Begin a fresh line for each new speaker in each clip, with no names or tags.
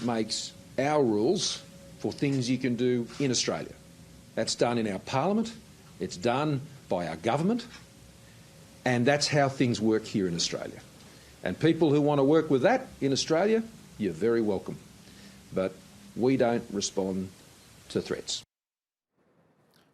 makes our rules for things you can do in Australia. That's done in our parliament, it's done by our government, and that's how things work here in Australia. And people who want to work with that in Australia, you're very welcome. But we don't respond to threats.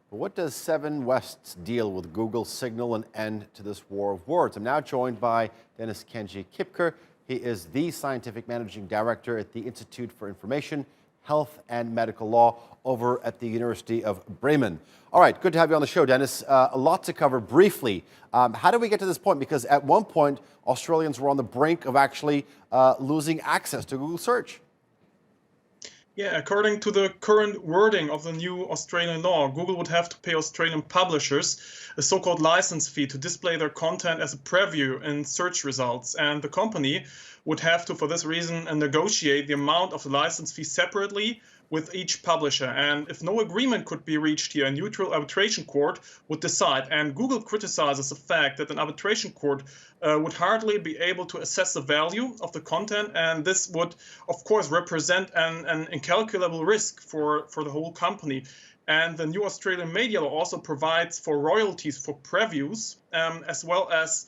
What does Seven West's deal with Google signal an end to this war of words? I'm now joined by Dennis-Kenji Kipker. He is the Scientific Managing Director at the Institute for Information, Health and Medical Law over at the University of Bremen. All right, good to have you on the show, Dennis. A lot to cover briefly. How did we get to this point? Because at one point, Australians were on the brink of actually losing access to Google search.
Yeah, according to the current wording of the new Australian law, Google would have to pay Australian publishers a so-called license fee to display their content as a preview in search results. And the company would have to, for this reason, negotiate the amount of the license fee separately with each publisher. And if no agreement could be reached here, a neutral arbitration court would decide. And Google criticizes the fact that an arbitration court would hardly be able to assess the value of the content. And this would, of course, represent an incalculable risk for the whole company. And the new Australian media law also provides for royalties for previews, as well as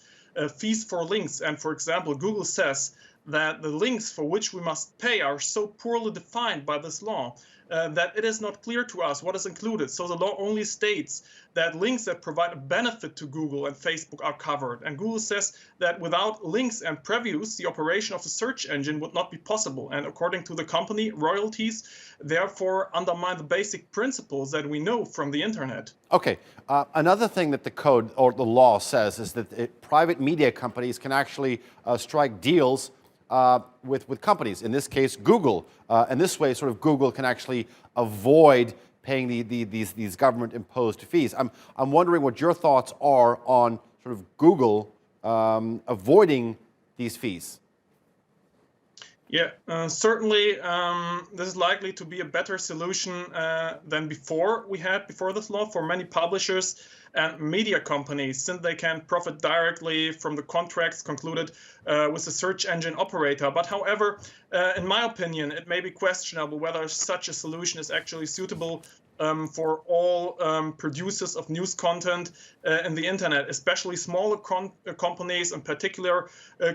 fees for links. And for example, Google says that the links for which we must pay are so poorly defined by this law that it is not clear to us what is included. So the law only states that links that provide a benefit to Google and Facebook are covered. And Google says that without links and previews, the operation of the search engine would not be possible. And according to the company, royalties therefore undermine the basic principles that we know from the internet.
Okay, another thing that the code or the law says is that private media companies can actually strike deals with companies, in this case Google, and this way sort of Google can actually avoid paying these government-imposed fees. I'm wondering what your thoughts are on sort of Google avoiding these fees.
Yeah, certainly this is likely to be a better solution than before this law for many publishers and media companies, since they can profit directly from the contracts concluded with the search engine operator. But however, in my opinion, it may be questionable whether such a solution is actually suitable for all producers of news content in the internet. Especially smaller companies in particular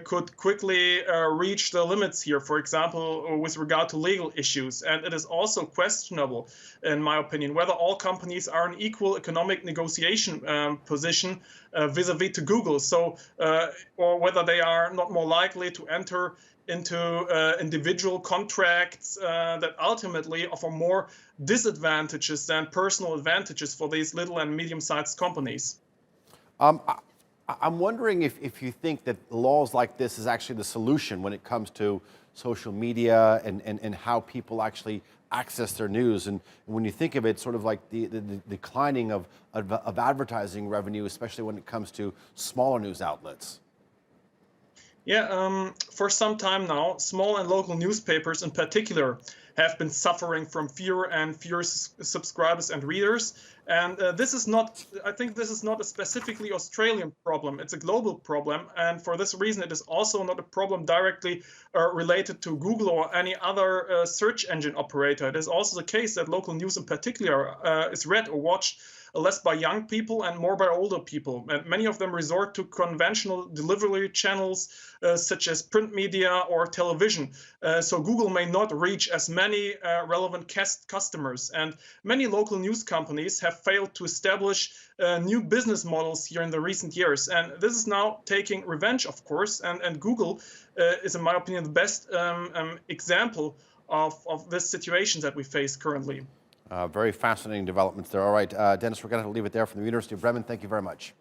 could quickly reach the limits here, for example, with regard to legal issues. And it is also questionable, in my opinion, whether all companies are in equal economic negotiation position vis-a-vis to Google, or whether they are not more likely to enter into individual contracts that ultimately offer more disadvantages than personal advantages for these little and medium-sized companies.
I'm wondering if you think that laws like this is actually the solution when it comes to social media and how people actually access their news. And when you think of it, sort of like the declining of advertising revenue, especially when it comes to smaller news outlets.
Yeah, for some time now, small and local newspapers in particular have been suffering from fewer and fewer subscribers and readers. And this is not, I think this is not a specifically Australian problem. It's a global problem. And for this reason, it is also not a problem directly related to Google or any other search engine operator. It is also the case that local news in particular is read or watched less by young people and more by older people. And many of them resort to conventional delivery channels such as print media or television. So Google may not reach as many relevant customers. And many local news companies have failed to establish new business models here in the recent years. And this is now taking revenge, of course. And Google is, in my opinion, the best example of this situation that we face currently.
Very fascinating developments there. All right, Dennis, we're going to have to leave it there from the University of Bremen. Thank you very much.